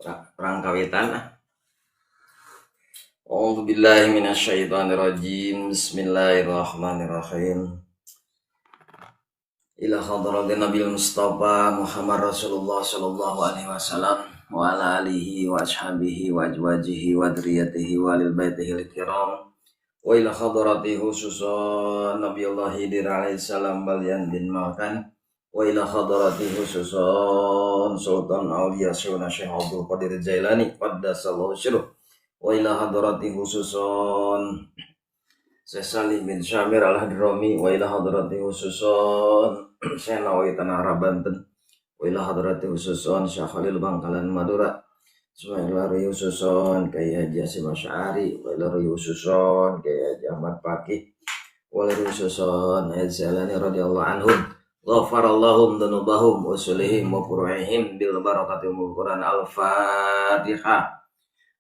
perang kawitan. A'udzubillahi minasyaitonirrajim. Bismillahirrahmanirrahim. Ila hadratin Nabil Mustafa Muhammad Rasulullah sallallahu alaihi wasallam wa ala alihi wa ashabihi wa ajwajihi wa dzurriyyatihi wa lil baitihi kiram wa ila hadrati khususan Nabiullah Khidir alaihi salam balian bin Makan wa ila hadrati khususan Sultan Auliya Syekh Abdul Qadir Jailani qaddasallahu sirruh wa ila hadrati khususan Syekh Salim bin Syamir al-Hadrami wa ila hadrati khususan Syekh Nawawi Tanah Banten wa ila hadrati khususan Syekh Khalil Bangkalan Madura wa ila khususan Kyai Haji Hasyim Asy'ari wa ila khususan Kyai Haji Ahmad Fakih wa ila khususan Haji Jalani radhiyallahu anhum ghafarallahum dzunubahum usulihim wa furu'ihim bil barakatil Qur'an al-Fatihah.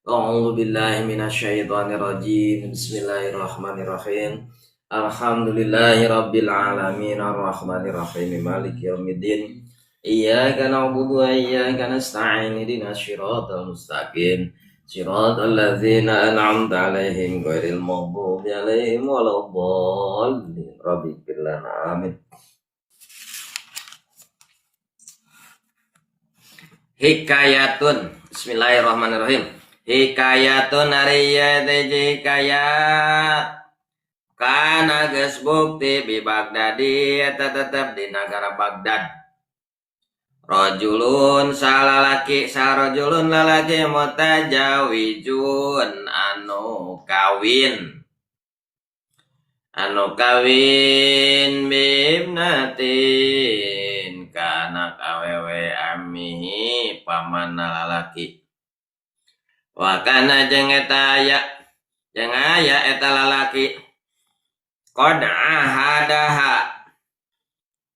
A'udzu billahi minasyaitonir rajim. Bismillahirrahmanirrahim. Alhamdulillahi rabbil alamin arrahmanir rahim maliki yaumiddin. Iyyaka na'budu wa iyyaka nasta'in ihdinas siratal mustaqim. Siratal ladzina an'amta 'alaihim ghairil maghdubi 'alaihim waladdallin. Rabbighfir lana amin. Hikayatun. Bismillahirrahmanirrahim. Hikayatun ariya teji hikayat kana geus bukti bi Baghdadi eta tetep di negara Baghdad. Rajulun salalaki sarajulun lalaki mutajawijun anu kawin bibnatin kana awewe amihi pamanna lalaki. Wakana jeung eta aya eta lalaki qad ahadaha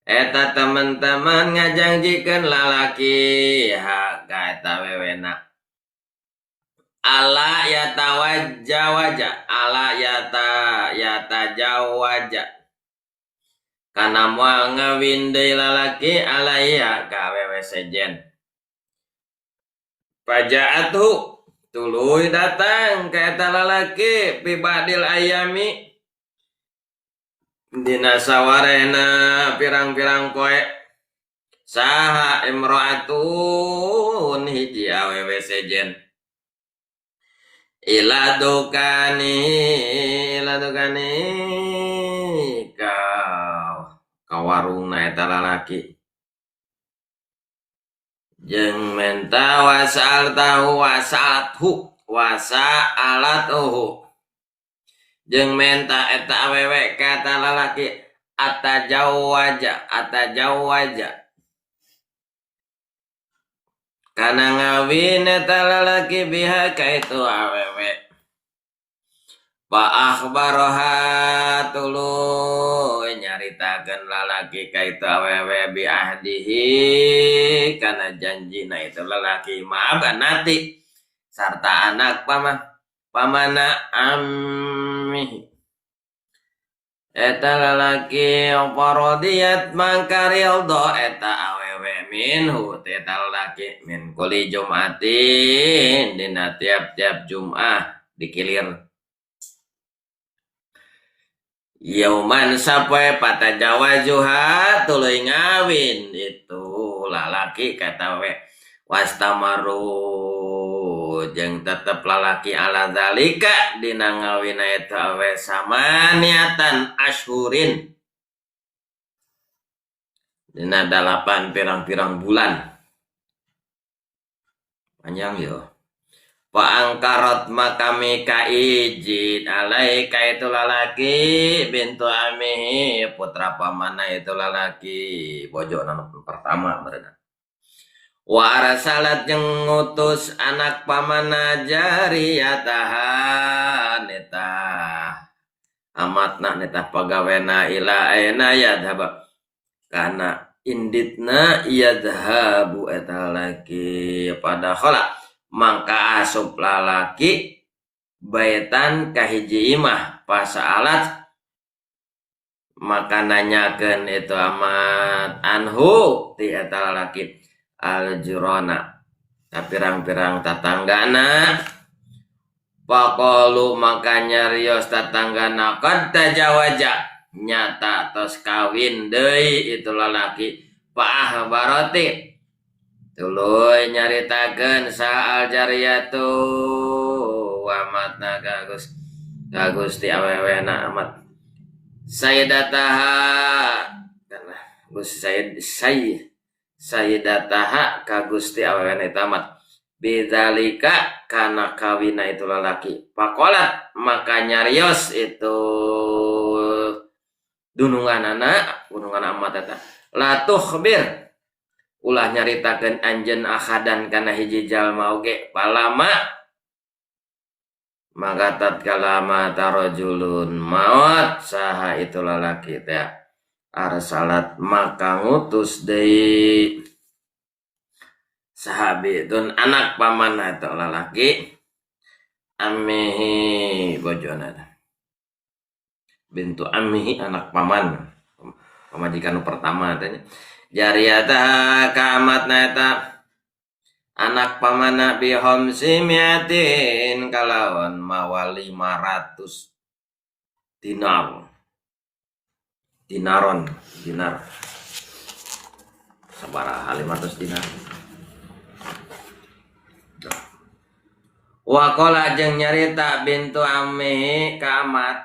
eta teman-teman ngajanjikeun lalaki ha ka eta wewena ala yatajawaja kana moal ngawin deui lalaki alaiya ka awewe sejen. Pajaatu tuluy datang ke eta lalaki pibadil ayami dina sawarena pirang-pirang poe saha imro'atun hiji awewe sejen ila dukani ka warungna eta lalaki jeung menta wasa'alatuhu jeung menta eta awewe ka eta lalaki atajawaja kana ngawin eta lalaki biha ka itu awewe fa akhbaraha tuluy nyaritakeun lalaki ka itu awewe bi ahdihi kana janjina itu lalaki ma'abanati sarta anak pamana ammihi eta lalaki parodiyat mangkarildo eta awewe minhu eta lalaki min kuli jumatin dina tiap-tiap Jumat dikilir yauman sapoe patajawajuha tuluy ngawin itu lalaki kata we wastamaru jeung tetep lalaki ala zalika dina ngawina eta we samaniatan ashurin dina 8 pirang-pirang bulan panjang yo. Paangkarot makami kaijin alaika itu lalaki bintu amihi putra pamana itu lalaki bojo anak pertama berenang. Wa arsalat jeung ngutus anak pamana jariyataha neta amatna neta pagawena ila aina yadhaba kana inditna yadhabu eta lalaki pada khala mangka asup lalaki baitan kahiji imah pasaalat maka nanyakeun itu amat anhu ti eta lalaki al-jurana pirang-pirang tatanggana. Paqalu maka nyarios tatanggana qad tajawaja nyata tos kawin deui itu lalaki pa ahbarati tuluy nyaritakeun saal jariyatu amatna Gusti awewena amat sayyidataha kana Gus sayyidataha ka Gusti awewena tamat bidzalika kana kawina itu lalaki pakolat maka nyarios itu dunungan amat eta la tukhbir ulah nyaritakeun anjeun akhadan kana hiji jalma oge palama maka tatkala mata rajulun maut saha itu lalaki teh arsalat maka ngutus deui sahabitun anak pamanna eta lalaki ammihi bojona bintu ammihi anak paman pamajikan pertama tanya jariyata kamatna eta anak pamanna bihom simiatin kalawan mawa 500 dinar sabaraha 500 dinar. Wakola jeung nyarita bintu ammihi ka amat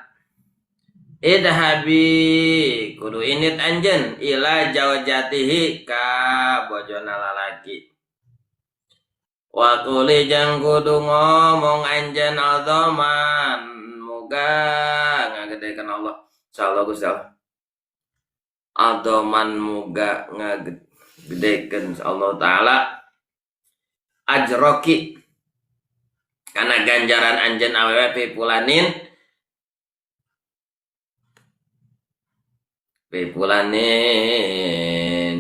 idhabi kudu init anjeun ila jaujatihi ka bojona lalaki wakuli jeung kudu ngomong anjeun aldoman muga ngagedekeun Allah insyaallah Gusti Allah aldoman muga ngagedekeun Allah taala ajroki karena ganjaran anjen awewe pipulanin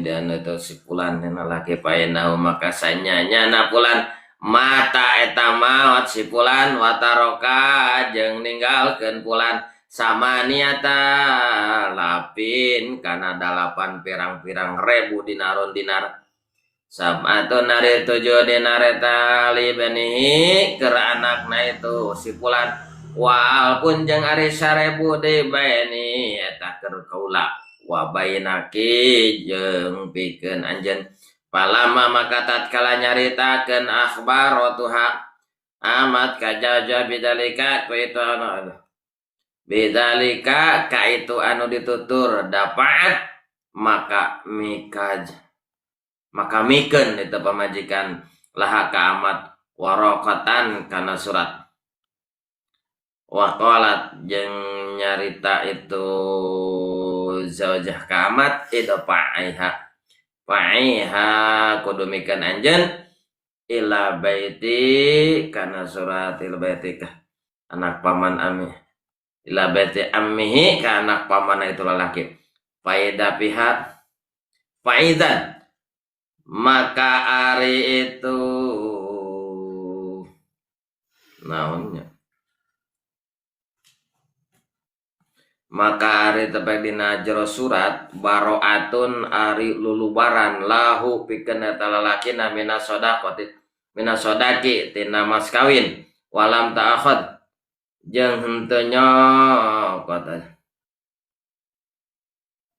dan itu si pulan laki paenau maka sanyanya na pulan mata eta maot si pulan wataroka jeung ninggalkeun pulan sama niata lapin kana 8 pirang-pirang ribu dinar Sab'atun nari 7 dinar eta libanihi keur anakna itu si pulan walaupun jeung ari 1000 di baini eta keur kaula wa bainaki jeung pikeun anjeun palama maka tatkala nyaritakeun akhbaratuha amat kajaja bidalika ku itu anu bidalika ka itu anu ditutur dapat maka mikeun itu pamajikan laha ka amat waraqatan kana surat waqalat jeung nyarita itu zaujah ka amat pa'iha kudu mikeun anjeun ila baiti kana suratil baiti ka anak paman ami ila baiti ammihi ka anak paman itu lalaki faida pihak faidan maka ari itu naonnya maka ari tepek dina jero surat baroatun ari lulubaran lahu pikeun eta lalakina minas sodaki tina mas kawin walam ta'akhad jeung henteu nyokot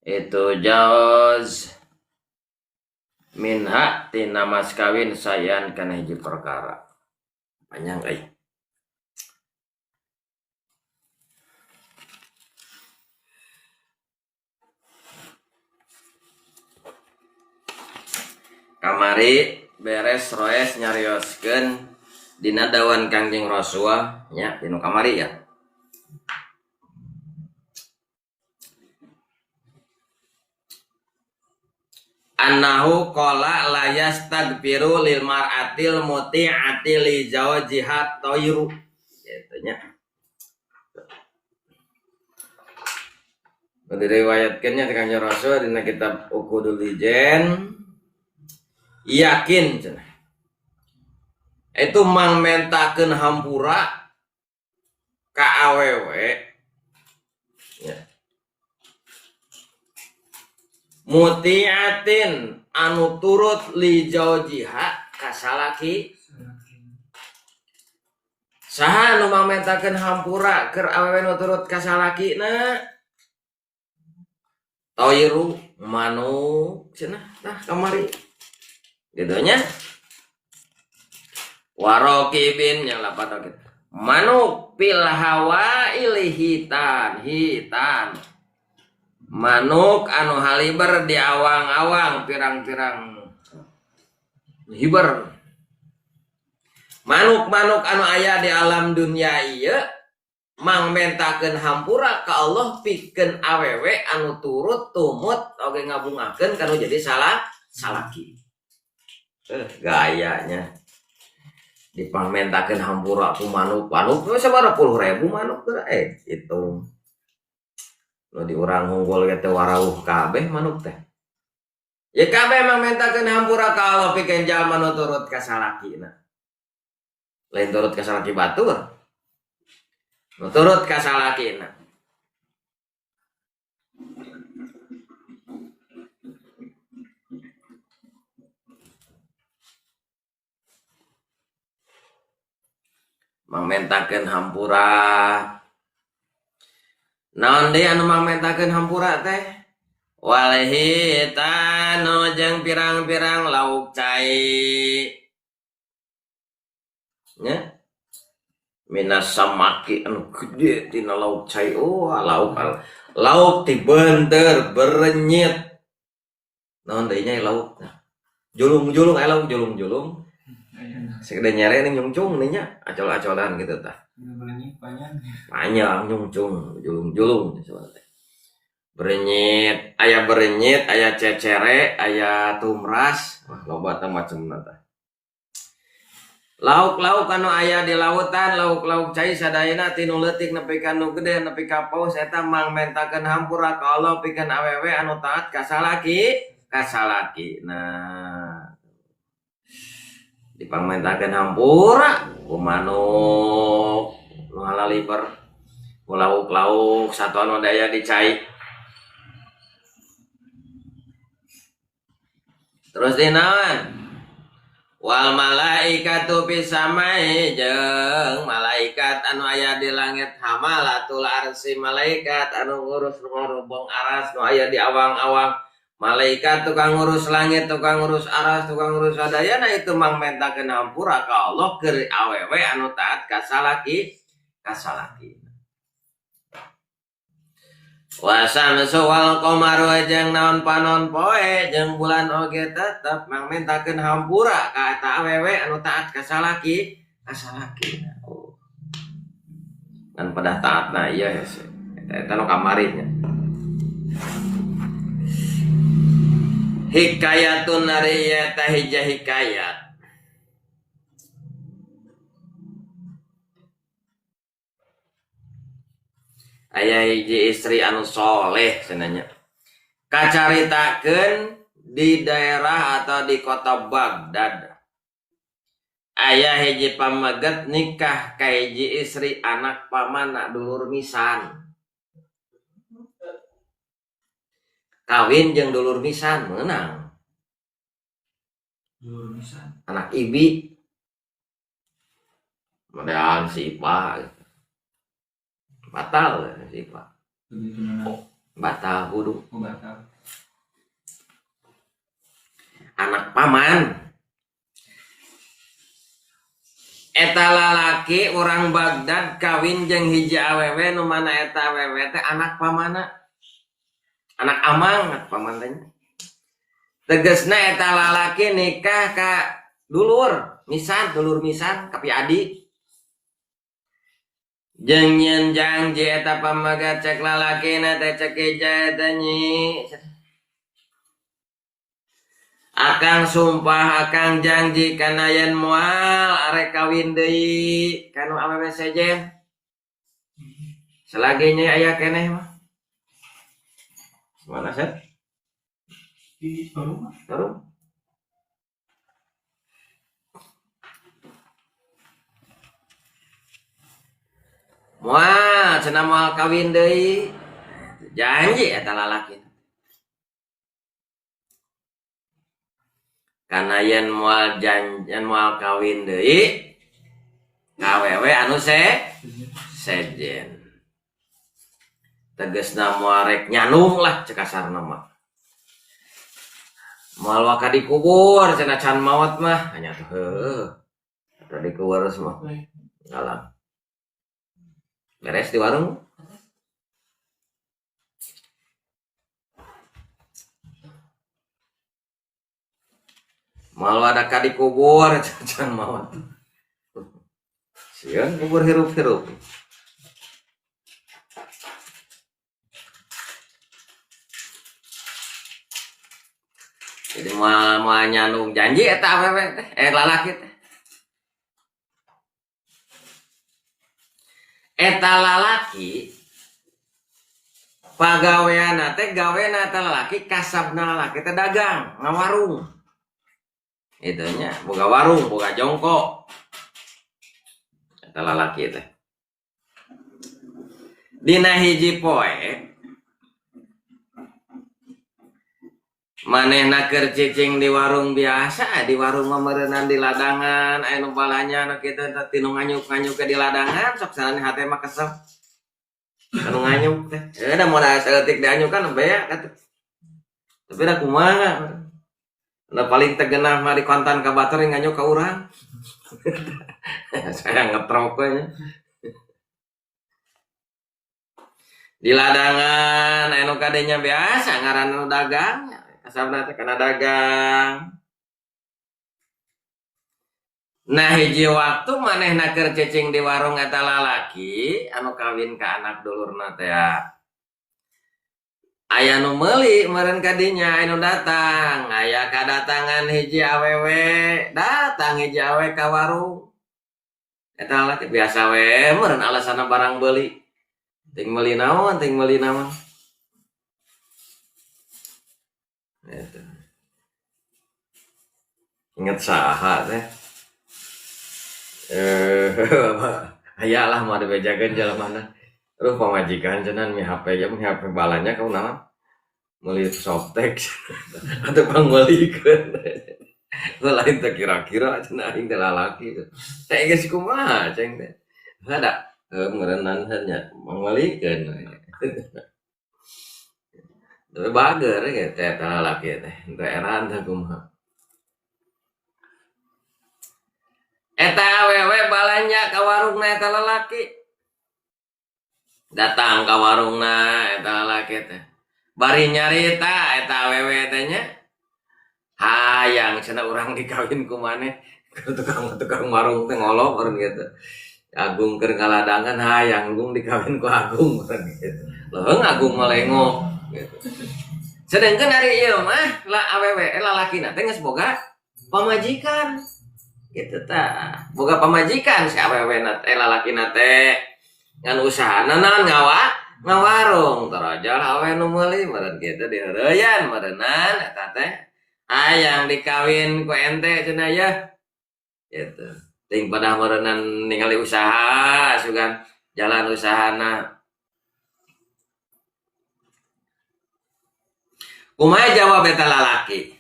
itu jauz minha tina mas kawin sayan kana hiji perkara panjang kamari beres roes nyarioskeun dina dawan Kangjeng Rasulullah nya dinu kamari ya annahu qala la yastagfiru lil mar'atil muti'ati li zawjiha tayru gitu nya diriwayatkeunnya ti Kanjeng Rasul dina kitab Uqudul Ijen yakin cenah itu mang mentakeun hampura ka awewe ya mutiatin anu turut li jaujiha kasalaki. Saha nu mamentakeun hampura keur awewe nu turut kasalakina? Toiru manuk cenah tah kamari. Gitunya. Warokibin yang lapan gitu. Manuk pil hawa hitan. Manuk anu haliber di awang-awang pirang-pirang hiber. Manuk-manuk anu aya di alam dunia ieu mangmentakeun hampura ka Allah pikeun awewe anu turut tumut oge ngabungakeun kanu jadi salaki. Gayanya dipamentakeun hampura ku manuk sabaraha puluh ribu manuk itu. Nu di urang hunggul ge teh warawuh kabeh manuk teh. Ya kabeh mangmentakeun hampura ka Allah pikeun jalma nu turut ka salakina. Lain turut ka salaki batur. Nu turut ka salakina. Mangmentakeun hampura. Naon deui anu mangmentakeun hampura teh? Walhitan jeung pirang-pirang lauk cai. Nya minas samaki anu gede tina lauk cai. Lauk ti beunteur berenyit. Naon deui nya lauk teh? Julung-julung aya lauk julung-julung. Segede nyere ning nyungcung nih nya acol-acolan gitu tah. Panjang nyungcung julung-julung soalnya. Berenyit, aya cecere, aya tumras, loba teh macemna tah. Lauk-lauk anu aya di lautan, lauk-lauk cai sadayana tinu leutik nepi ka nu gede nepi ka paus eta mangmentakeun hampura ka Allah pikeun awewe anu taat ka salaki. Nah, dipangmentakeun hampura ku manuk nu halaliber, ku lauk-lauk satu anu daya di cai. Terus dinaon? Wal malaikatu fis samai jeung malaikat anu aya di langit hamalatul arsy malaikat anu ngurus ngurubung aras nu aya di awang-awang malaikat tukang ngurus langit tukang ngurus aras tukang ngurus sadayana itu mangmentakeun hampura ka Allah keur awewe anu taat ka salaki. Wasamsu wal qamaru jeung naon panon poe jeung bulan oge tetep mangmentakeun hampura ka eta awewe anu taat ka salaki. Kan pada taatna ieu hese. Eta nu kamari nya. Hikayatun nariyah tahijah hikayat. Aya hiji istri anu soleh cenanya. Kacaritakeun di daerah atau di kota Baghdad. Aya hiji pamaget nikah ka hiji istri anak pamanna dulur misan. Kawin jeung dulur misan meunang. Dulur misan. Anak ibi. Modelan si Ipa. Batal si Ipa. Batal kudu. Batal. Anak paman. Eta lalaki orang Baghdad kawin jeung hiji awewe nu mana eta awewe teh anak pamanna. Anak amang paman teh. Tegasna eta lalaki nikah ka dulur misan kapi adik. Jeung nyen janji eta pamagat cek lalakina teh cek eja eta nyi. Akang sumpah akang janji kana yen moal arek kawin deui kanu awewe sejen. Selagi nya aya keneh mah. Mana set? Di Tarung. Moal cenah moal kawin deui. Janji eta lalaki. karena yen moal janjian moal kawin deui kawewe anu sejen tegesna moal rek nyanung lah cek kasarna mah moal waka dikubur cenah can maot mah hanya tuh heuh dikubur semua ngalam beres di warung malu ada kadi kubur can maut sieun kubur hirup-hirup jadi mau nyanung janji eta awewe teh lalaki teh eta lalaki pagaweana teh gaweana eta lalaki kasabna lalaki teh dagang ngawarung itunya boga warung boga jongkok eta lalaki teh dina hiji poe manehna keur cicing di warung biasa di warung meureunan di ladangan aya nu balanya anu kitu tinu nganyuk-nganyuk ke di ladangan sok salahna hate mah kesep anu nganyuk teh da moal saeutik dianyukan bea kata tapi da kumaha nah paling tegenah mari kontan ka batur nganyuk ka urang saya ngetrok nya di ladangan anu kadenya biasa ngaranna dagang kasabna teh kana dagang nah hiji waktu manehna keur cicing di warung eta lalaki anu kawin ka anak dulurna teh aya nu meuli meureun kadinya anu datang aya kadatangan hiji awewe datang hiji awewe ka warung eta lalaki biasa we meureun alasana barang beuli ting meuli naon eta inget saha teh hayalah mah dibejakeun jalemana terus pamajikan cenah mi HP balanya kau naon meuli softtek atau pangmelikeun lain teh kira-kira cenah aing teh lalaki teh geus kumaha ceng teh ada ngeureunnan nya pangmelikeun tapi bager ge teh lalaki teh teh eran teh kumaha eta awewe balanja ka warungna eta lalaki datang ke warungna eta lalaki teh bari nyarita eta awewe teh nya hayang cenah urang dikawin ku maneh tukang warung teh ngolok urang gitu Agung keur ngaladangan hayang Agung dikawin ku Agung urang gitu leuweung Agung melengok gitu sedengkeun ari ieu mah la awewe lalakina teh geus boga pamajikan gitu tah boga pamajikan si awewena teh lalakina teh ngan usahana naon ngawarung tarajal awe nu meuli meureun kitu diheureuyan meureunan eta teh hayang dikawin ku ente cenah ya gitu ting pada meureunnan ningali usaha sugan jalan usahana kumaha jawab eta lalaki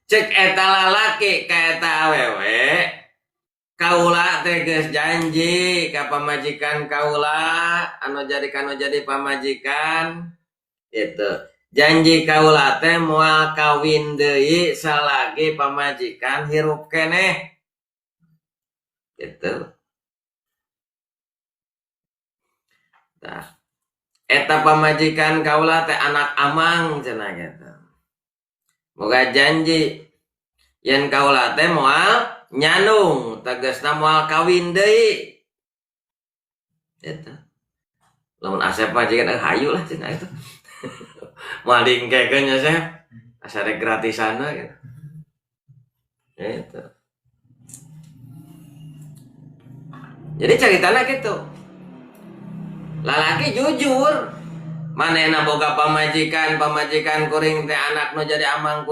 cek eta lalaki ka eta awewe kaula teh geus janji ka pamajikan kaula anu jadi pamajikan itu janji kaula teh moal kawin deui salagi pamajikan hirup keneh gitu nah eta pamajikan kaula teh anak amang cenah gitu boga janji yen kaula teh moal nyanung tegasna moal kawin deui eta lamun Asep mah jiga hayu lah cenah itu moal dingkekeun nya Asep asare gratisanna gitu eta jadi ceritana gitu lalaki jujur manehna boga pamajikan kuring teh anak nu jadi amang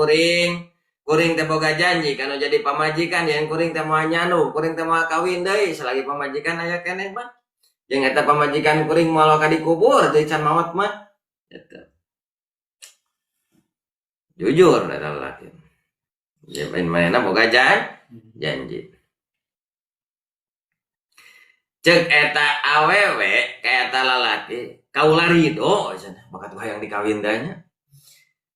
kuring teh boga janji kana jadi pamajikan yang kuring teh moal nyanu kuring teh moal kawin deui selagi pamajikan aya keneh mah jeung eta pamajikan kuring moal ka dikubur teh can maot mah eta jujur eta lalaki mana boga janji. Cek eta awewe ka eta lalaki kaula ridho cenah bakat hayang dikawin danya.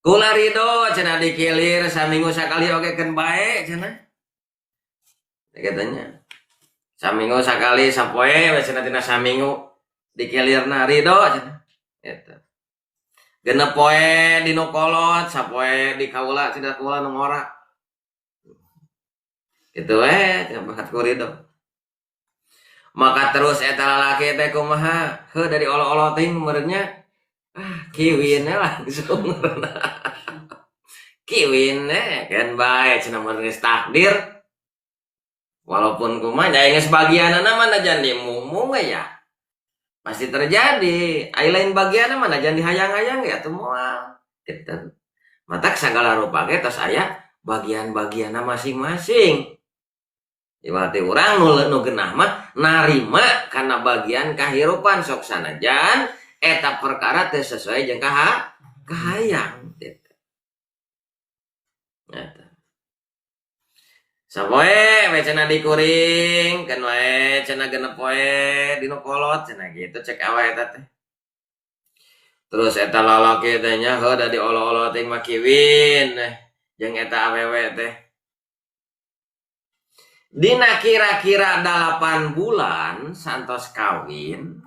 Kula ridho cenah dikilir saminggu sakali ogekeun bae cenah. Katanya saminggu sakali sapoe cenah tina saminggu dikilirna ridho cenah. Eta. Genep poe dinu kolot sapoe di kaula cenah kaula nu ngora. Kitu we bakat ku ridho. Maka terus eta lalaki teh kumaha? Heuh dari olo-olo teuing meureunnya. Kiwin langsung. Kiwin kan bae cenah meureun takdir. Walaupun kumaha nya geus bagianna mana jangan dimumung ya. Pasti terjadi. Ai lain bagianna mana jangan dihayang-hayang ya teu moal. Kitu. Matak sagala rupa ge tos aya bagian-bagianna masing-masing. Iwati urang nu geunah mah narima kana bagian kahirupan sok sanajan eta perkara teu sesuai jeung kahayang gitu. Eta. Sapoe we cenah dikuring kan wae cenah genep poe dinu kolot cenah gitu cek awe eta teh. Terus eta lalaki teh nya heuh da di olo-olo teh mah kiwin jeung eta awewe teh. Dina kira-kira 8 bulan santos kawin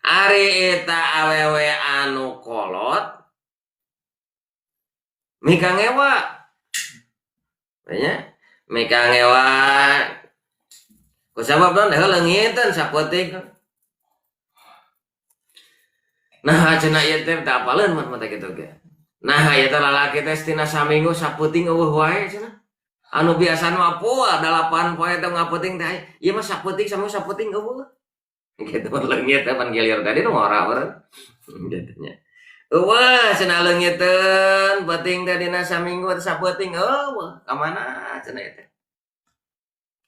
ari eta awewe anu kolot mika ngewa nya mika ngewa ku sabab naon heuh leungiteun sapeuting nah cenah ieu teh teu apaleun mah teh kitu ge nah ieu teh lalaki teh tina saminggu sapeuting eueuh wae cenah anu biasa mah poa 8 poe teh ngapeuting teh ieu mah sapeuting sama sapeuting eueuh kitu leungit teh pan gilir tadi nu ngora beureun kitu nya eueuh cenah leungiteun peuting teh dina saminggu teh sapeuting eueuh ka mana cenah teh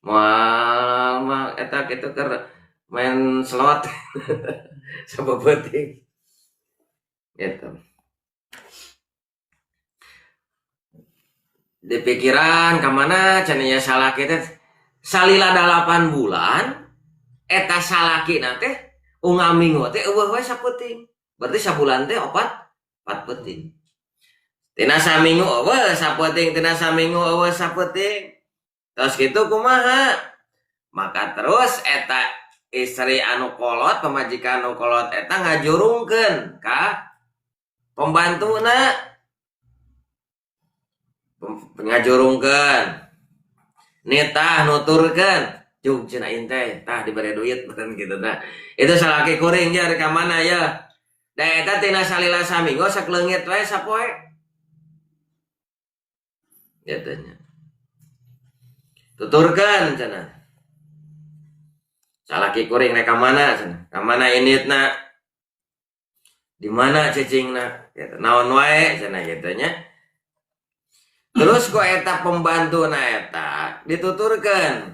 moal mah eta kitu keur main slot sapeuting gitu. Di pikiran kemana cenanya salaki teh salila 8 bulan eta salaki teh ungaminggu teh eueuh wae sapeuting berarti sabulan teh 4 peuting tina saminggu eueuh sapeuting tina saminggu eueuh sapeuting terus kitu kumaha maka terus eta istri anu kolot pamajikan anu kolot eta ngajurungkeun ka pembantuna ngajurungkeun nitah nuturkeun jung cenah teh tah dibere duit beureun kitu tah itu salaki kuring jar ka mana ya da eta tina salila saminggu sakleungit wae sapoe kitu nya tuturkeun cenah salaki kuring rek ka mana cenah ka mana initna di mana cicingna kitu naon wae cenah kitu nya. Terus kok eta pembantuna eta dituturkeun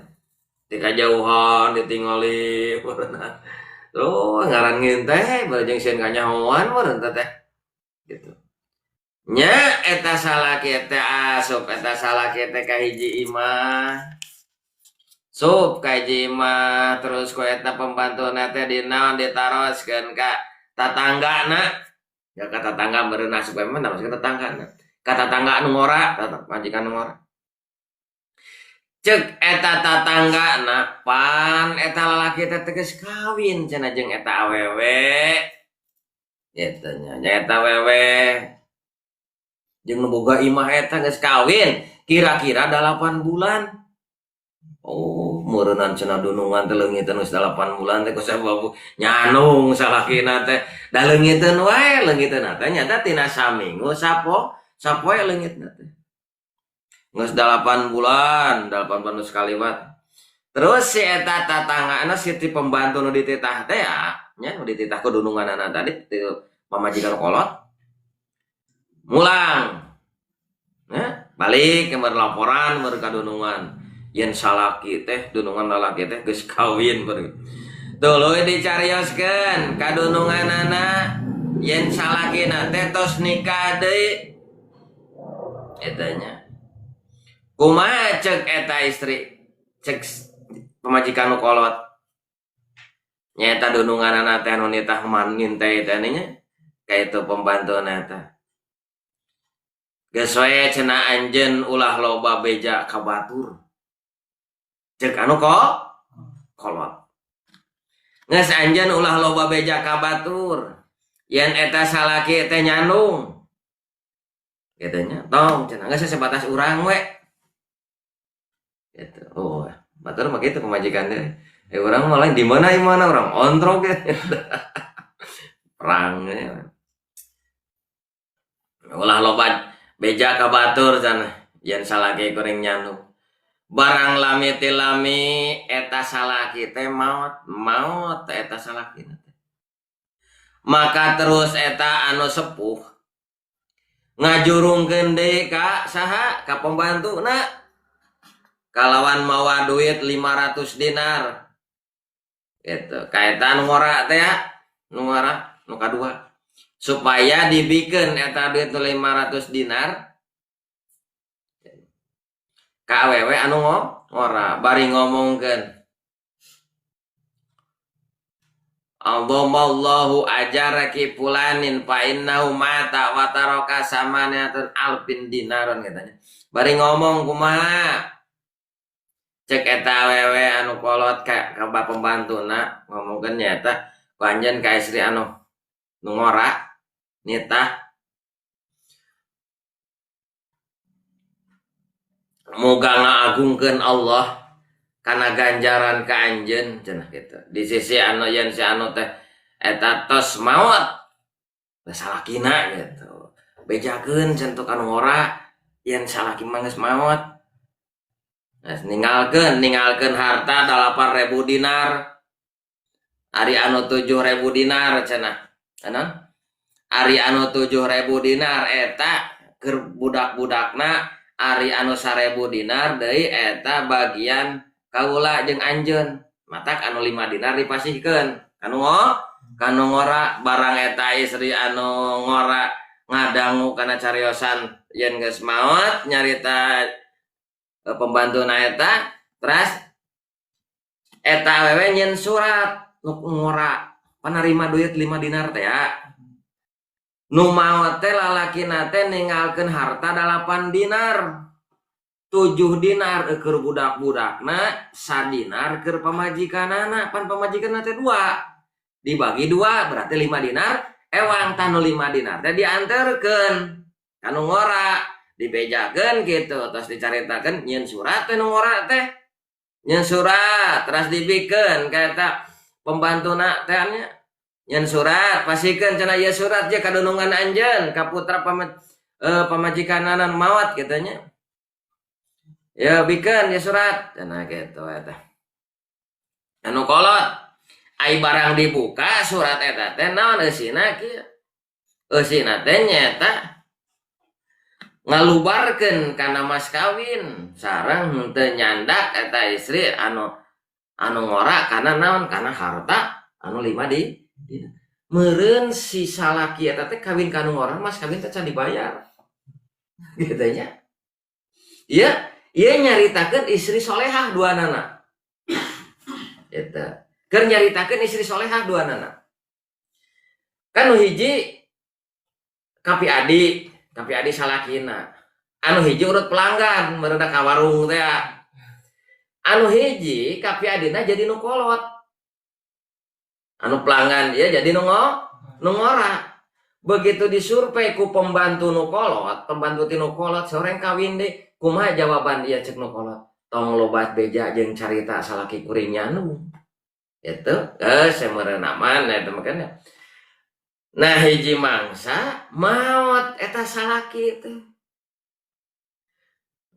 di kajauhan ditingali purna terus ngaran nginteh bareng sieun kanyahoan meureun teh gitu nya eta salaki teh asup eta salaki teh ka hiji imah sup ka hiji imah terus kok eta pembantuna teh dinaon ditaroskeun ka tatanggana ya ka tatangga meureun asup ka mana maksudna tatanggana kata tangga anu ngora majikan anu ngora cek eta tatanggana pan eta lalaki teh geus kawin cenah jeung eta awewe eta nya eta awewe jeung nu boga imah eta geus kawin kira-kira 8 bulan oh meureunan cenah dunungan teh leungiteun geus 8 bulan teh ku sabab nyanung salakina teh da leungiteun wae leungiteun teh nyata tina saminggu sapoe leungitna teh geus 8 bulan sekali wat terus si eta tatanggana si ti pembantu nu dititah teh nya nu dititah ku dununganana tadi ti pamajikan kolot mulang balik ke laporan meur ka dunungan yen salaki teh dunungan lalaki teh geus kawin beureun tuluy dicarioskeun ka dununganana yen salakina teh tos nikah deui etanya kumaha cek eta istri cek pamajikan nu kolot nyata dununganana teh anu nitah manin teh eta nya kayak itu pembantu eta geus we cenah anjeun ulah loba beja ka batur cek anu kolot geus anjeun ulah loba beja ka batur yen eta salaki teh nyandung katanya tong cenah geus sebatas urang we gitu. Oh batur mah kitu pemajikan teh urang mah lain di mana orang ontrok gitu. Perang ulah loba beja ka batur cenah yen salaki kuring nyandung barang lami eta salaki teh maot eta salaki teh maka terus eta anu sepuh ngajurungkeun deui ka saha ka pembantuna kalawan mawa duit 500 dinar gitu kaeta nu ngora teh nu ngora nu kadua supaya dibikeun eta duit 500 dinar ka awewe anu ngora bari ngomongkeun Allahu ajaraki fulanin fa innahu mata wa taraka samanatan alfin dinaron katanya bari ngomong kumaha cek eta awewe anu kolot ka pembantuna ngomongkeun nyata ku anjeun ka istri anu nu ngora nitah moga ngagungkeun Allah karena ganjaran ka anjeun cenah kitu di sisi anu yen si anu teh eta tos maot salakina gitu bejakeun cenah anu ngora yen salaki mah geus maot ninggalkeun harta 8.000 dinar ari anu 7.000 dinar cenah anan ari anu 7.000 dinar eta keur budak-budakna ari anu 1.000 dinar deui eta bagian kaula jeung anjeun matak anu 5 dinar dipasihkeun kanu ngora barang eta istri anu ngora ngadangu kana cariosan yen geus maot nyarita pembantuna eta terus eta awewe nyen surat nu ngora panarima duit 5 dinar teh ya nu maot teh lalakina teh ninggalkeun harta 8 dinar 7 dinar keur budak-budakna 1 dinar keur pamajikanana pan pamajikanna teh 2 dibagi 2 berarti 5 dinar ewang tanu 5 dinar teh dianterkeun kanu ngora dibejakeun gitu terus dicaritakeun nyeun surat teh nu ngora teh nyeun surat terus dibikeun ka eta pembantuna teh nya nyeun surat pasikeun cenah ieu surat je kadunungan anjeun ka putra pamajikanana maot kitu nya ya bikeun ya surat cenah kitu eta anu kolot ai barang dibuka surat eta teh naon eusina kieu eusina teh nyata ngalubarkeun kana mas kawin sareng henteu nyandak eta istri anu ngora kana naon kana harta anu 5 di meureun si salaki eta teh kawin kanu ngora mas kawin teh can dibayar gitu nya ieu nyaritakeun istri solehah duanana eta keur nyaritakeun istri solehah duanana kan nu hiji kapi adi salakina anu hiji urut pelanggan mereda ka warung teh anu hiji kapi adina jadi nu kolot anu pelanggan ya jadi nu ngora begitu disurvei ku pembantu nu kolot pembantu tinu kolot soreng kawin deh kumaha jawaban dia cek nu kolot tong lobat beja jeung carita salaki kuring nyandung itu semeureuna mana eta makanya nah hiji mangsa maot eta salaki teh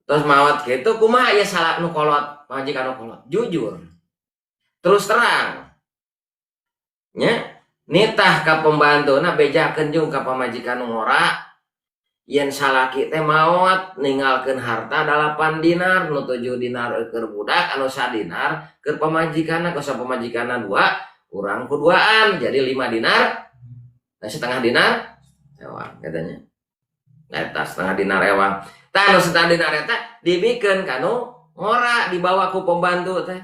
terus maot gitu kumaha ya salah nu kolot majikan nu kolot jujur terus terang nya nitah ka pembantuna bejakeun jeung ka pamajikan nu ngora yen salaki teh maot ninggalkeun harta 8 dinar nu 7 dinar keur budak anu 1 dinar keur pamajikanna kosa pamajikanna 2 urang ku 2an jadi 5 dinar nah setengah dinar sewa katanya Eta setengah dinar ewang. Tah nu setengah dinar eta dibikeun kanu ngora dibawa ku pembantu teh.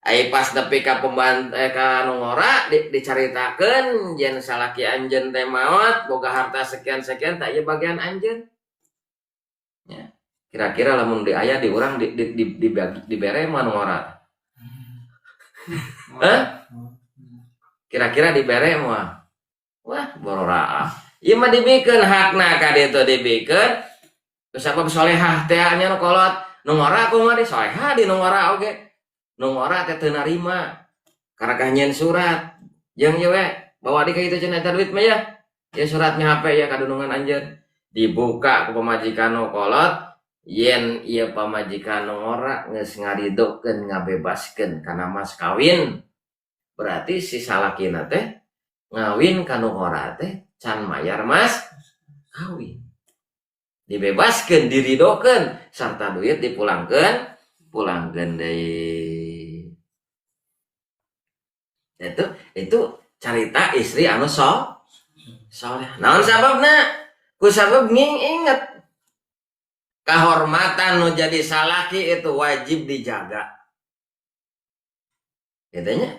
Ai pas nepi ka pembantu ka nu ngora dicaritakeun yen salaki anjeun teh maot boga harta sekian-sekian tah ieu bagian anjeun. Ya. Kira-kira lamun di aya di urang dibere mah nu ngora. Hah? Kira-kira dibere mah. Wah, bororaah. Ieu mah dibikeun hakna ka ditu dibikeun. Sabab solehah teh nya nu kolot. Nu ngora kumaha di solehah di nu ngora oge. Nu ngora teh teu narima. Karakah nyeun surat. Jeung ieu we bawa di ka kitu cenah eta duit mah ya. Ya suratnya HP ya kadunungan anjeun. Dibuka ku pamajikan nu kolot. Yen ieu pamajikan nu ngora geus ngaridokeun ngabebaskeun kana mas kawin. Berarti si salakina teh ngawin ka nu ngora teh can mayar mas kawin. Dibebaskeun, diridokeun sarta duit dipulangkeun deui. Itu carita istri anu soleh. Naon sababna? Ku sabab inget kahormatan nu jadi salaki itu wajib dijaga. Katanya,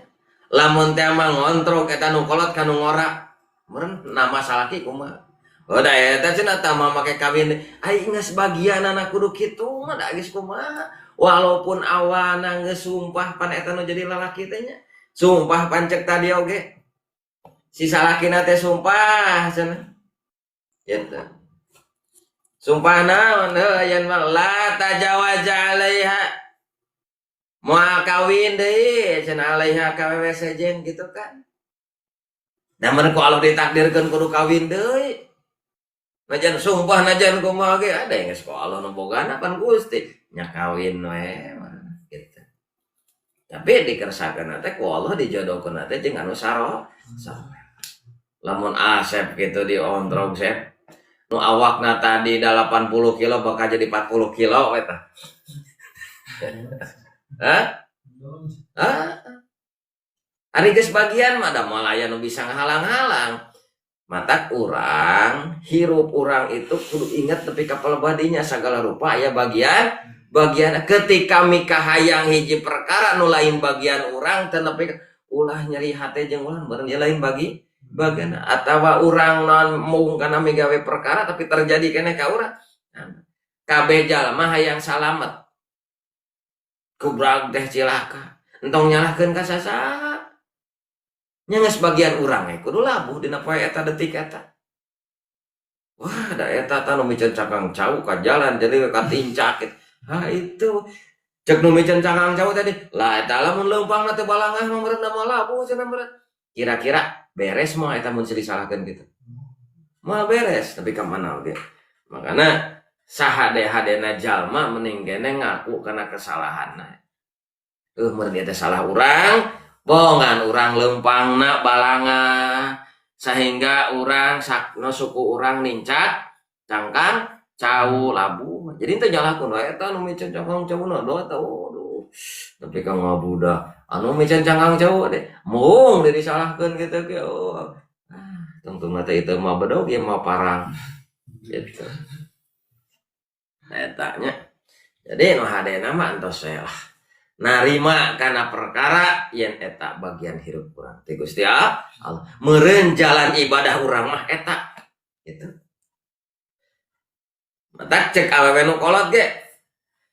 lamun teh mah ngontrol eta nu kolot ka nu ngora. Meureun nama salaki kumaha? Udah eta cenah tah mah make kawin. Ai geus bagian anak kudu kitu mah da geus kumaha. Walaupun awana geus sumpah pan eta nu jadi lalaki teh nya. Sumpah pancek tadi oge. Si salakina teh sumpah cenah. Gitu. Sumpah naon yen la tajawaja alaiha. Moal kawin deui cenah alaiha ka wewe sejen gitu kan. Namun ku Allah ditakdirkeun kudu kawin deui. Najan sumpah najan kumaha ge ada yang geus ku Allah nu bogana pan Gusti nya kawin we gitu. Tapi dikersakakeun teh ku Allah dijodohkeun teh jeung anu saleh. Lamun Asep gitu diontrog Sep. Nu awakna tadi 80 kilo bakal jadi 40 kilo eta. Hah? Ari geus bagian mah da moal aya nu bisa ngahalang-halang. Matak urang, hirup urang itu kudu ingat tepi kapal badinya segala rupa aya bagian ketika mikah hayang hiji perkara nu lain bagian urang teh nepi ulah nyeri hate jeung ulah beureun lain bagian atawa urang non mung kana migawe perkara tapi terjadi keneh ka urang. Kabeh jalma hayang salamet. Kubrag teh cilaka. Entong nyalahkeun ka sasaha. Nya geus bagian urang kudu labuh dina poe eta detik eta. Wah, da eta tah nu miceun cakang cau ka jalan jadi ka tincak. Ha itu cek nu miceun cakang cau tadi. Lah eta lamun leumpangna teh balangah mah meureun mah labuh cenah meureun. Kira-kira beres moal eta mun disalahkeun kitu. Moal beres tapi ka mana oge. Makana sahade-hadena jalma mending kene ngaku kana kesalahanna. Meureun eta salah urang. Bongan urang leumpangna balanga sehingga urang sakno suku urang nincak cangkang cau labu. Jadi teh nyalahkeun wae eta nu miceun cangkang cau na do eta aduh. Tapi ka ngabuda anu miceun cangkang cau deh. Mung disalahkeun kitu ge oh. Tungtungna teh itu mah bedog ieu mah parang. Gitu. Eta nya. Jadi nu hadena mah entos we lah. Narima kana perkara yen eta bagian hirup urang ti Gusti Allah meureun jalan ibadah urang mah eta gitu. Matak cek awewe nu kolot ge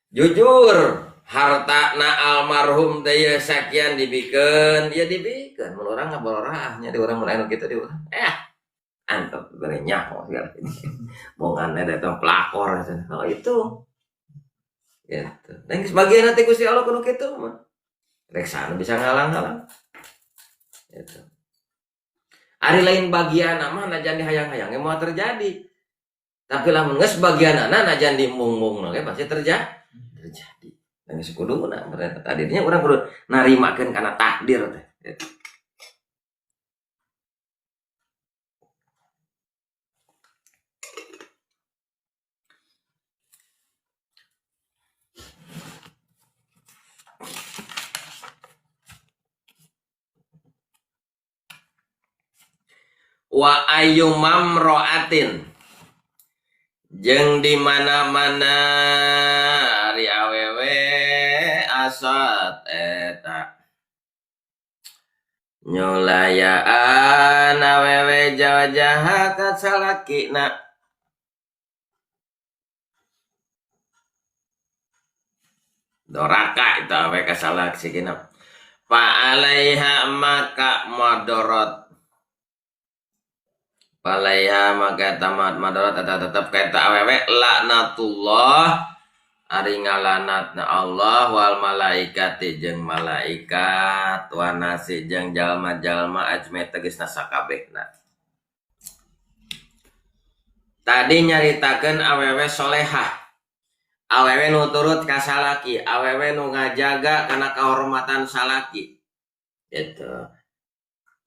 jujur hartana almarhum teh sakian dibikeun ya dibikeun mun urang ngabororah nya di urang mun anu kitu di urang antep bere nyaho segala bongan eta pelakor oh itu gitu. Dan sebagian nanti Gusti Allah kudu kitu mah. Reksa bisa ngalang-halang. Gitu. Ari lain bagian mah najan dihayang-hayang mau terjadi. Tapi lamun geus bagianana najan dimung-mung ge pasti terjadi. Dan geus kuduna berarti tadinya urang kudu narimakeun kana takdir teh. Gitu. Wa ayyumam ro'atin Jeung di mana-mana ari awewe asat eta nyulayaan awewe jawa-jaha ka salakina doraka itu awewe ka salakina fa alaiha maka madorot palaiha maka tamat madorot tetap kata awewe laknatullah ari ngalanatna Allah wal malaikati jeung malaikat wa nasi jeung jalma-jalma ajme tegasna sakabehna. Tadi nyaritakeun awewe solehah, awewe nu turut ka salaki, awewe nu ngajaga kana kahormatan salaki. Gitu.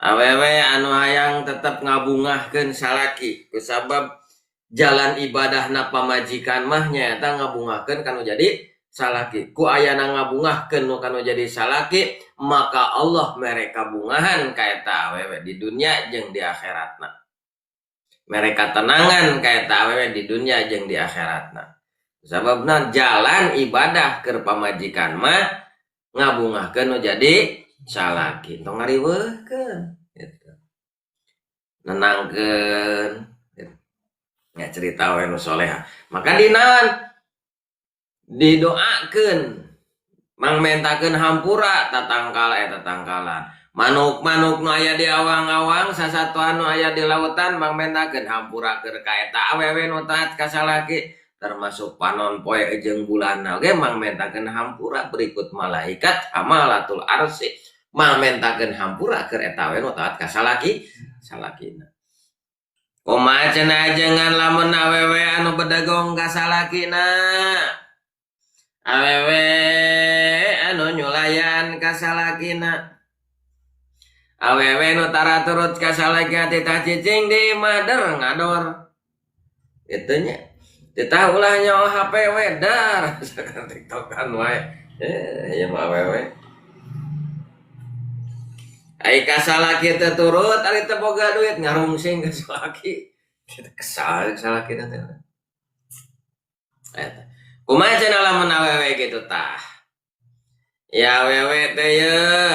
Awewe anu hayang tetep ngabungahkeun salaki kusabab jalan ibadahna pamajikan mah nyaeta ngabungahkeun kanu jadi salaki. Ku ayana ngabungahkeun nu kanu jadi salaki, maka Allah mereka bungahan ka eta awewe di dunia jeung di akhiratna. Mereka tenangan ka eta awewe di dunia jeung di akhiratna. Sababna jalan ibadah keur pamajikan mah ngabungahkeun nu jadi salaki. Tong ngariweuhkeun gitu. Nenangkeun ya cerita we nu soleha maka dinaon didoakeun mangmentakeun hampura tatangkalan manuk-manuk nu aya di awang-awang sasatuan nu aya di lautan mangmentakeun hampura keur ka eta awewe nu taat ka salaki termasuk panon poe jeung bulanna oge mangmentakeun hampura berikut malaikat hamalatul arsy mangmentakeun hampura keur eta awewe nu taat ka salakina. Kumaha cenah jangan lamun awewe anu bedagong ka salakina. Awewe anu nyulayan ka salakina. Awewe nu tara turut ka salakina titah cicing di mader ngador. Itu nya. Titah ulah nyawa HP wedar. TikTokan wae. Ya mah awewe. Ai kasalaki teh turut ari teu boga duit ngarungsing ka salaki. Kita kesal salaki teh. Eta. Kumaha cenah lamun awewe kitu tah? Ya awewe teh yeuh.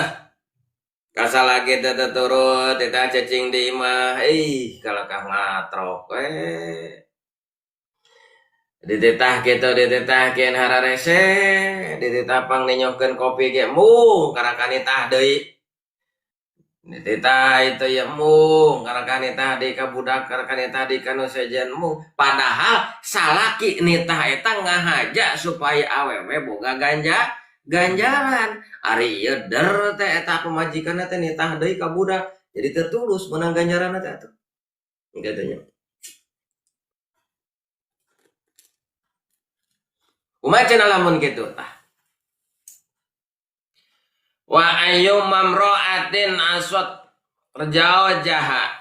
Kasalaki teh turut eta cacing di imah. Kalakah ngatrok dititah kitu dititahkeun hararese, dititah pang ninyokeun kopi ge mung karakan tah deui. Nitita itu ya mung karakan nitah di kabudak karakan nitah di kanu sejen mung padahal salaki nitah eta ngahaja supaya awewe boga ganjaran ari ieu der teh eta pamajikanna teh nitah deui ka budak jadi tertulus menang ganjaranna teh atuh katanya. Kumaha cenah lamun kitu tah wa ayyum mamra'atin aswat rejao jaha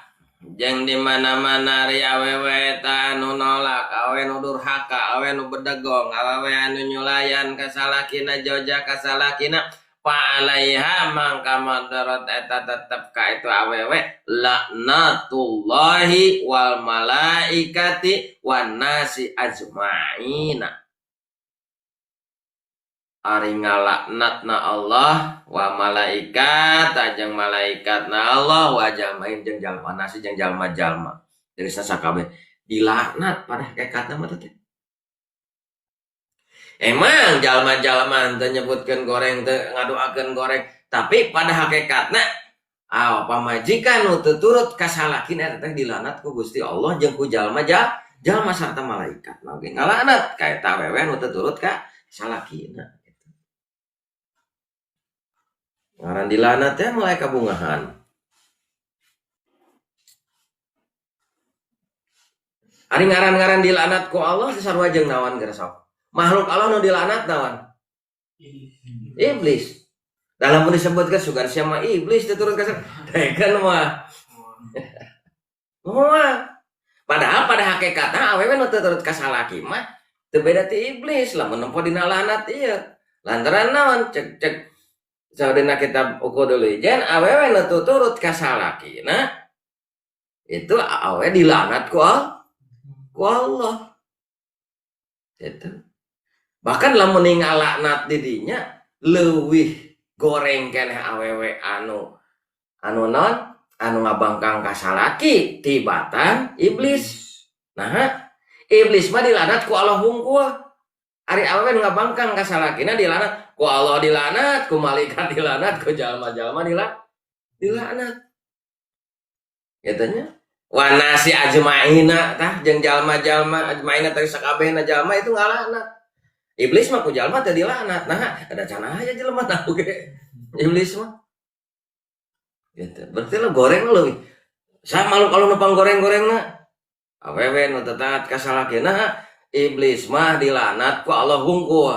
jeung di mana-mana ri awewe ta anu nolak awewe nu durhaka awewe nu bedegong awewe anu nyulayan ka salakina joja ka salakina fa alaiha mangka madarat eta tetep ka itu awewe laknatullahi wal malaikati wan nasi ajmaina. Ari ngalaknatna Allah wa malaikat jeung malaikatna Allah wa jamain jeung jalma nasi jeung jalma-jalma dari sasakabeh dilaknat pada hakikatna mah teh. Emang jalma-jalma teh nyebutkeun goreng teh ngadoakeun goreng tapi pada hakikatna pamajikan nu teu turut ka salakin eta teh dilaknat ku Gusti Allah jeung ku jalma sarta malaikat. Nah ge ngalaknat ka eta awewe nu teu turut ka salakina. Ngaran dilaknat teh mulai kabungahan. Ari ngaran-ngaran dilaknat ku Allah sarua jeung naon geus sok. Makhluk Allah nu dilaknat naon? Iblis. Dalam pun disebutkan sugan siapa iblis teu turun ka kan mah. Padahal pada hakikatna awewe nu teu turut ka salaki mah teu beda ti iblis lamun nempo dina laknat ieu. Lantaran naon cek saudina kitab Uqudul Ijan awewe nu turut ka salakina itu awewe dilaknat ku Allah. Gitu. Bahkan lamun ningali laknat di dinya leuwih goreng keneh awewe anu non anu ngabangkang ka salaki tibatan iblis. Nah, iblis mah dilanat ku Allah hungkul. Ari awewe nu ngabangkang ka salakina dilanat ku Allah, dilanat ku malaikat, dilanat ku jalma-jalma dilanat. Katanya wanasi ajmaina tah jeung jalma-jalma ajmaina teh sakabehna jalma itu ngalaknat. Iblis mah ku jalma teh dilaknat. Nah, ada cenah aya jelema tahu ge. Iblis mah. Gitu. Berarti lo goreng lo. Sama lo kalau numpang goreng-gorengna. Awewe nu teu taat ka salakina, iblis mah dilaknat ku Allah hungkul.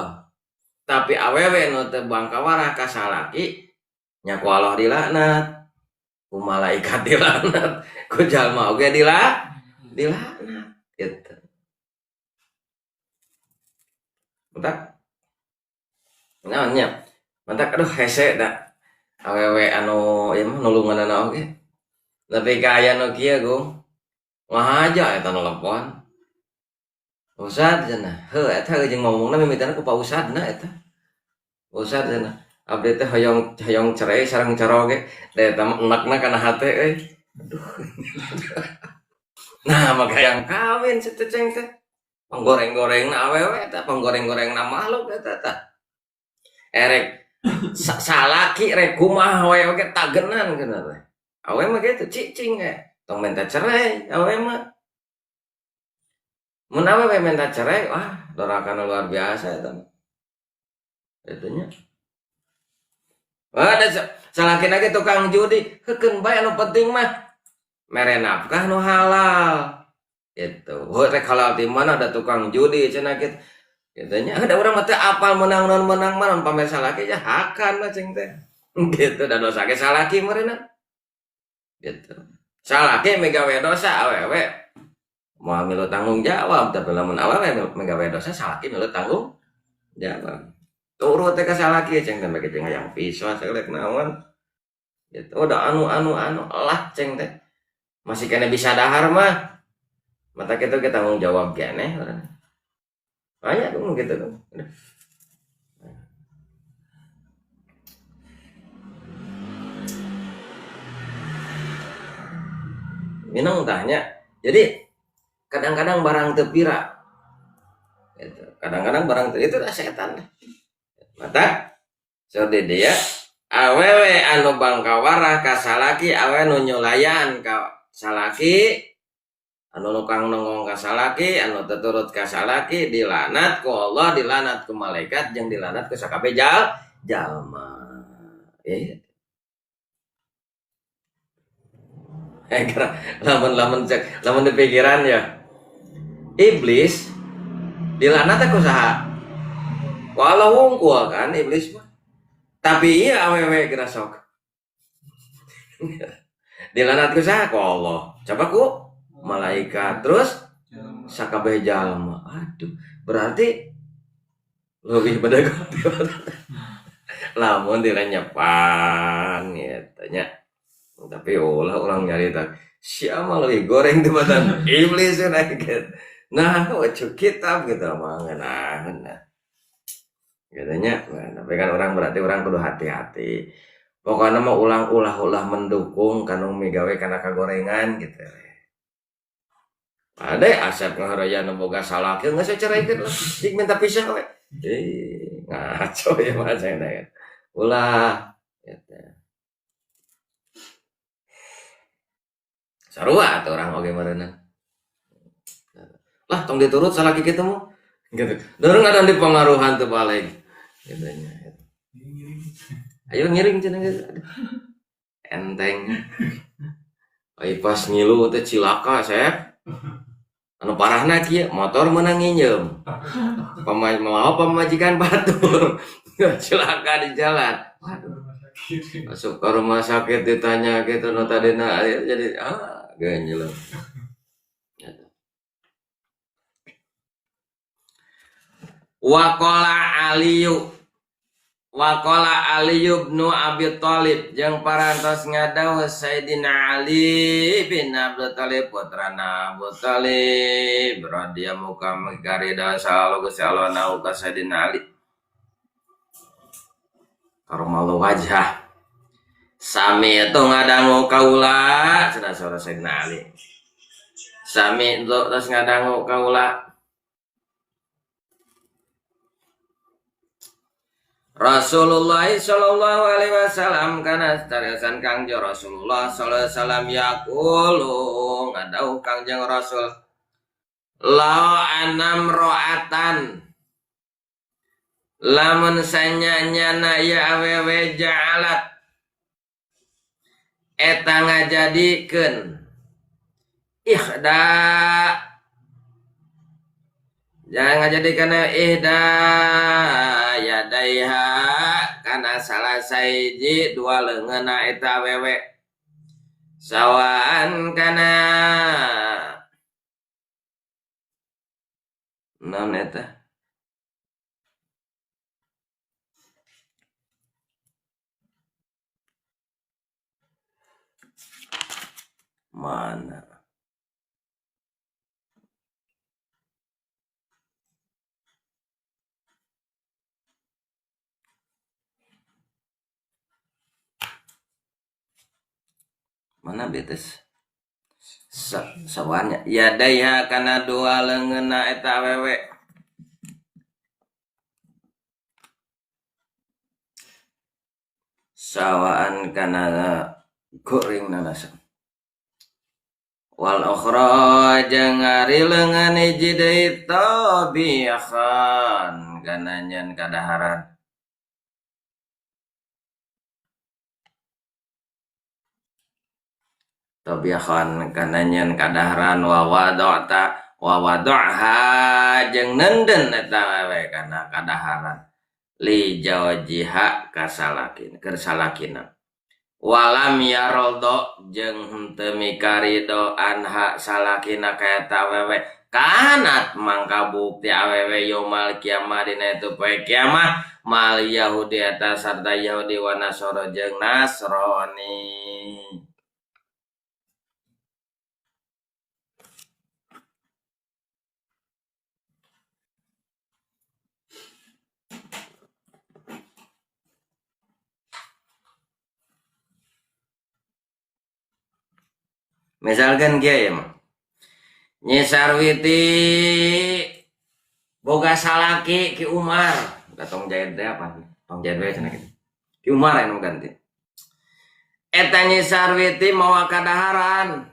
Tapi awewe nu teu bangkawarah ka salaki nya ku Allah dilaknat. Ku malaikat dilaknat, ku jalma oge dilaknat. Gitu. Mentak naonnya mentak aduh hese da awewe anu ieu mah nulunganana oge nepi ka aya nu kieu Gong ngahaja eta nelpon Ustad cenah heuh eta jeung ngomongna mimitiana ku Pak Ustadna eta Ustad cenah abdi teh hoyong cerai sareng caroge da eta mah enakna kana hate euy aduh nah maka yang kawin seteceng teh penggoreng-gorengna awewe eta penggoreng-gorengna makhluk eta erek salaki rek kumaha we oge tagenan kana teh. Awe mah kitu cicing tong minta cerai awe mah. Mun awe minta cerai wah dorakan luar biasa eta mah. Eta nya. Wah da salaki lagi tukang judi, heukeun bae anu penting mah mere nafkah nu halal. Gitu. Heuh rek halal di mana ada tukang judi cenah kitu. Katanya ada orang mata apal menang non pamer salaki aja hakan lah ceng teh gitu dan dosa ke salaki merena gitu salaki megawe dosa awewe mau milu tanggung jawab tapi lamun awewe megawe dosa salaki milu tanggung jawab turut teh ka salaki ceng teh bagi ceng yang pisau sagelek naon gitu udah anu lah ceng teh masih kena bisa dahar mah mata kita tanggung jawab kene banyak dong gitu dong. Minang tanya. Jadi kadang-kadang barang tepira. Gitu. Kadang-kadang barang itu setan. Mata sode dia awewe anu bangkawarah ka salaki awewe nu nyolayan ka salaki anu nukang nongong ka salaki anu teturut ka salaki dilanat ku Allah dilanat ku malaikat jeung dilanat ku sakabeh jalma lamun di pikiran ya iblis dilanat ku saha ku Allah hungkul kan iblis mah tapi iya awewe geura sok dilanat ku saha ku Allah coba ku malaikat terus sakabeh jalma. Aduh, berarti lebih bedago lamun direnyepan gitu nya. Tapi ulah orang nyarita siapa lebih goreng di badan iblis gitu. Nah, wacu kitab gitu mah ngeunaan. Gitu nya. Tapi kan orang berarti orang kudu hati-hati. Pokoknya mah ulah mendukung kanu migawe kana kagorengan gitu. Ada asap ngaharaya boga salaki nggak saya ceraikan lah dik minta pisah we ngaco ya mas saya ulah gitu. Sarua atau orang oge merenang lah tong diturut salaki kita mau gitu dorong ada di pengaruhan tuh paling gitu nya ayo ngiring cenah gitu enteng ai pas ngilu teh cilaka saya anu parahna kieu motor meunang nginjem pamajikan batur celaka di jalan waduh masuk ke rumah sakit ditanya gitu nu tadina jadi ganjel waqala aliyu Waqala Ali bin Abi Thalib jeung parantos ngadawuh Sayyidina Ali bin Abi Thalib putrana Abu Thalib radhiyallahu anhu karida sallallahu sallallahu ka Sayyidina Ali karomallahu wajhah sami itu ngadangu kaula cenah Sayyidina Ali sami terus ngadangu kaula Rasulullah sallallahu alaihi wasallam kana tarisan Kangjeng Rasulullah sallallahu alaihi wasallam yaqulu ngadauh Kangjeng Rasul la anam ro'atan lamun sanyanyana ya awewe ja'alat eta ngajadikeun ihda jangan ngajadikeun ihda yadaiha kana salah saiji dua leungeunna eta awewe sawaan kana naon eta mana mana betes sawannya ya daya kana dua leungeunna eta awewe sawaan kana goreng nanasan wal ukhra jeung ari leungeun hiji deui tabihan kana nyen kadaharan tabihan kana nyen kadaharan wa wada'ha jeung nenden eta we kana kadaharan li jawjiha kasalakin keur salakina walam yaroldo jeung henteu mikarido anha salakina ka eta awewe kanat mangka bukti awewe yaumul kiamah dina itu poe kiamah mal yahudi eta sarta yahudi wa nasara jeung nasrani misalkan kieu mah Nyi Sarwiti boga salaki Ki Umar tong jahit teh apa tong jahit we cenah kitu Ki Umar anu ganti eta Nyi Sarwiti mawa kadaharan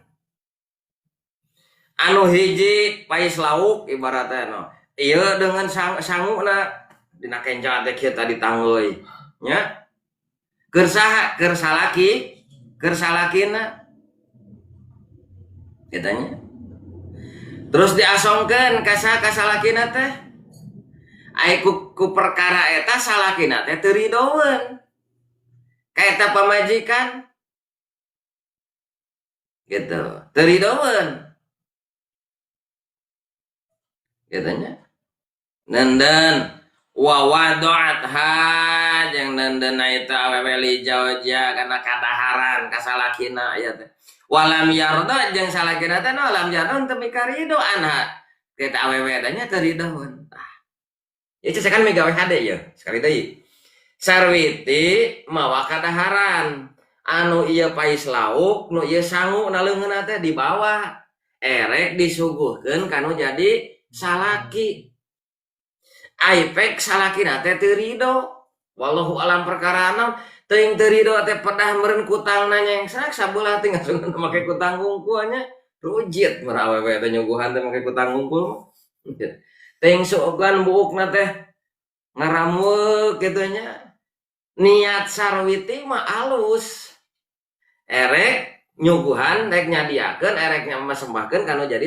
anu hiji pais lauk ibaratna no ieu dengan sanguna dina kenca teh kieu tadi tangeuy nya keur saha keur salakina katanya terus diasongkeun ka salakina teh ai ku perkara eta salakina teh teu ridoeun ka eta pamajikan gitu teu ridoeun katanya nenden wa wada'atha jeung nenden eta awewe li jawja kana kadaharan ka salakina aya teh walam yarda jeung salakina teh lam yarda teu mikarido anha kita awewe tanya teu ridoeun ya cekan migawe hade ya sekali deui Sarwiti mawa kadaharan anu ieu pais lauk nu ieu sangu na leungeunna teh dibawa erek disuguhkeun kanu jadi salaki aipek salakina teh teu rido wallahu alam perkarana teuing teu rido teh pedah meureun kutang nanya yang sabelah teh ngasukeun make kutang hungkul nya rujit mun awewe teh nyuguhan teh make kutang hungkul teuing sugan buukna teh ngaramueuk kitu nya niat Sarwiti mah alus erek nyuguhan rek nyadiakeun erek nyembahkeun kanu jadi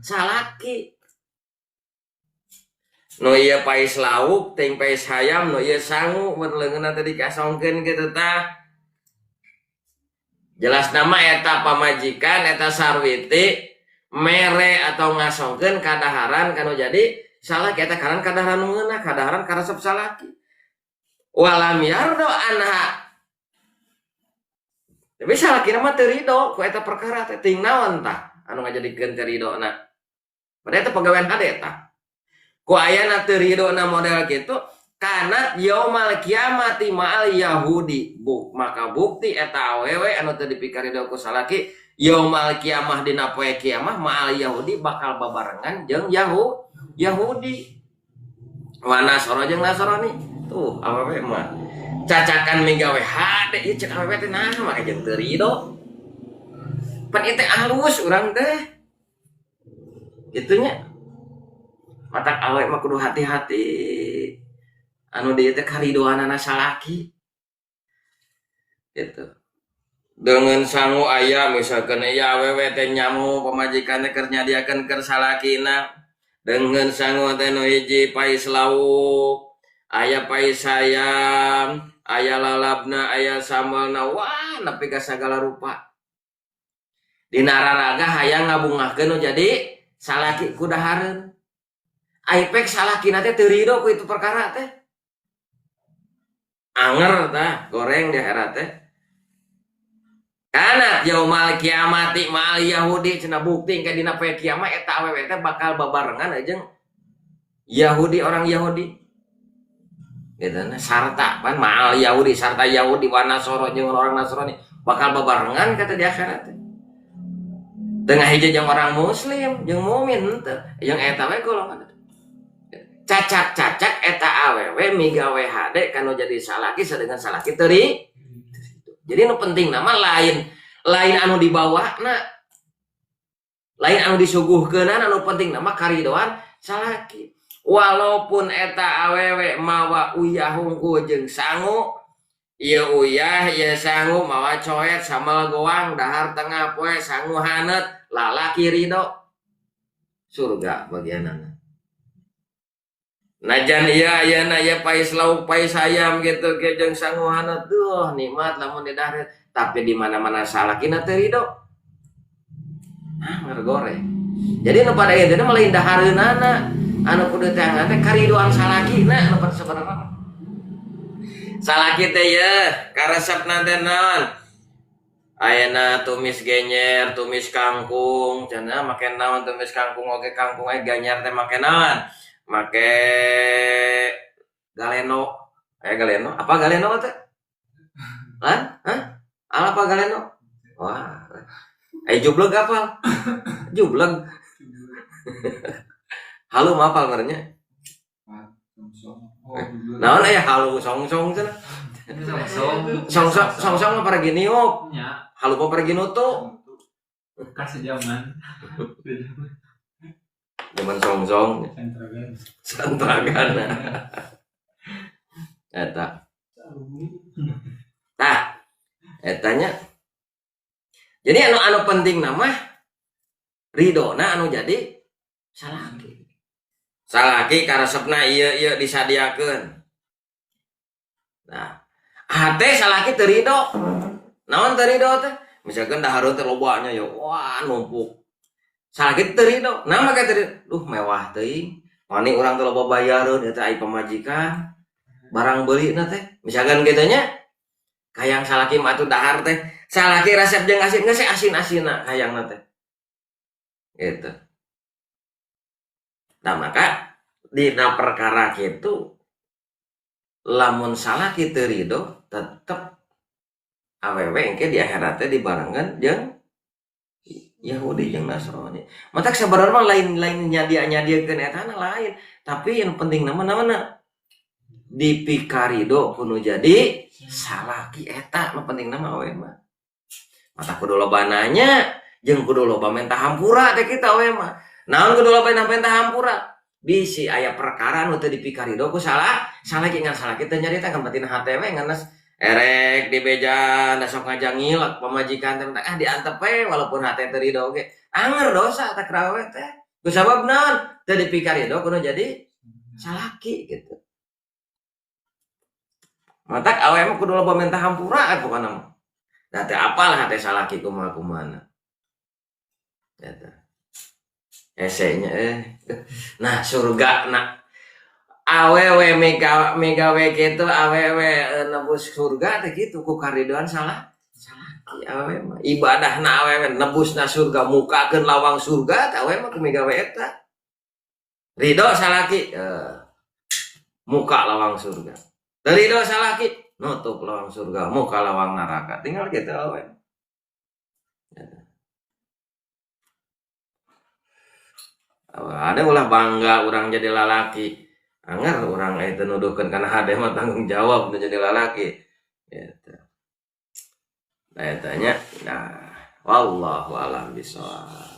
salaki nu ieu pais lauk ting pais hayam nu ieu sangu mun leungeunna teh dikasongkeun kitu tah jelas nama eta pamajikan eta Sarwiti mere atau ngasongkeun kadaharan kanu jadi salaki eta karan kadaharan ngeunah kadaharan karesep salaki walam yardo anha. Tapi salaki mah teu ridho ku eta perkara teh ting naon tah anu ngajadikeun teu ridona. Padahal eta pagawean hade tah. Ku ayana teu ridona model kitu kana yaumal kiamati ma'al yahudi. Maka bukti eta awewe anu teu dipikarido ku salaki yaumal kiamah dina poe kiamah ma'al yahudi bakal babarengan jeung Yahudi. Mana soro jeung Nasrani. Tuh awewe mah cacakan minggawe hade ieu cek awewe teh naha mah jeung teu ridho. Pan ieu teh alus urang teh. Gitunya. Matak awewe mah kudu hati-hati. Anu dieu teh karidoanana salaki. Gitu. Dengan sangu aya misalkan ya awewe teh nyamu pamajikan teh keur nyadiakeun keur salakina. Dengan sangu teh nu hiji pais lauk, aya pais ayam, aya lalapna, aya sambalna, wah nepi ka sagala rupa. Dina raraga hayang ngabungahkeun nu jadi salaki kudahareun. Aipek salakina teh teu ridho ku itu perkara teh. Anger tah goreng di akhirat teh. Kana yaumal kiamati ma'al yahudi cenah bukti engke dina poe kiamat eta awewe teh bakal babarengan jeung Yahudi orang Yahudi. Gitu nah sarta pan ma'al Yahudi sarta Yahudi wa Nasoro jeung orang Nasrani bakal babarengan kata di akhirat teh. Tengah hiji jeung orang muslim jeung mukmin henteu jeung eta we golongan. Cacak-cacak eta awewe migawe hade kanu jadi salaki sadeungan salaki teu. Jadi nu penting nama lain anu di bawah lain anu disuguhkeunan anu penting nama karidoan salaki. Walaupun eta awewe mawa uyah hungkul jeung sangu, ieu uyah ieu sangu mawa coet sambal goang dahar tengah poe sangu hanet lalaki ridho surga bagianana. Najan iya ayeuna aya pais lauk pais ayam gitu ke jeung sangu hanet duh nikmat lamun didahareun tapi di mana-mana salakina teu ridho. Ngargore. Jadi nu pada ieu teh mah lain dahareunana anu kudu teh teh karidoan salakina anu sabarana. Salaki teh ye karesepna teh naon? Ayeuna tumis genyer, tumis kangkung, cenah make naon tumis kangkung oge kangkung ganyar teh make naon? Make galeno. Galeno. Apa galeno teh? Hah? Apa galeno? Wah. Jubleg apal? Jubleg. Halum apal merenya? Naon aya halu song-song cenah? Song-song para gini op. Halu pa para ginuto. Kasih zaman. Zaman song-song santragan eta tah etanya jadi anu penting nama ridona anu jadi salaki karesepna ieu disadiakeun nah hate salaki teu ridho naon teu ridho teh misalkan dahareun teh lobanya ya wah numpuk salaki teu ridho nama ka teu duh mewah teuing mani urang teh loba bayareun eta ai pamajikan barang beulina teh misalkan kitu nya kayang salaki mah atuh dahar teh salaki resep jeung asin geus asin-asinna kayangna teh gitu. Nah maka dina perkara kitu lamun salaki teu ridho tetep awewe engke di akhirat teh dibarengan jeung Yahudi jeung Nasrani. Matak sabarana mah lain nyadiakeun eta lain, tapi yang penting naon dipikarido kudu jadi salaki eta nu penting nama we mah. Matak kudu loba nanya jeung kudu loba menta hampura teh kita we mah. Naon kudu loba menta hampura? Bisi aya perkara nu teu dipikarido ku salaki ngan salaki teh nyarita kan batin hate we nganas erek di beja dasok ngajangil pamajikan teh diantep we walaupun hate teu ridho oge anger dosa tak rawe teh ku sabab naon teu dipikarido kudu jadi salaki gitu. Matak awewe mah kudu loba menta hampura pokona mah. Da teh apal hate salaki kumaha-kumana. Eta. Esenya Nah surga awewe megawe gitu awewe nebus surga teh gitu ku karidoan salah awewe mah ibadahna awewe nebusna surga mukakeun lawang surga teh awewe mah ku megawe eta ridho salaki muka lawang surga ridho salaki nutup lawang surga muka lawang neraka tinggal gitu awewe ada ulah bangga orang jadi lalaki anggar orang itu nuduhkan karena ada mah tanggung jawab untuk jadi lalaki gitu. Nah, tanya, nah, wallahu a'lam bishawab.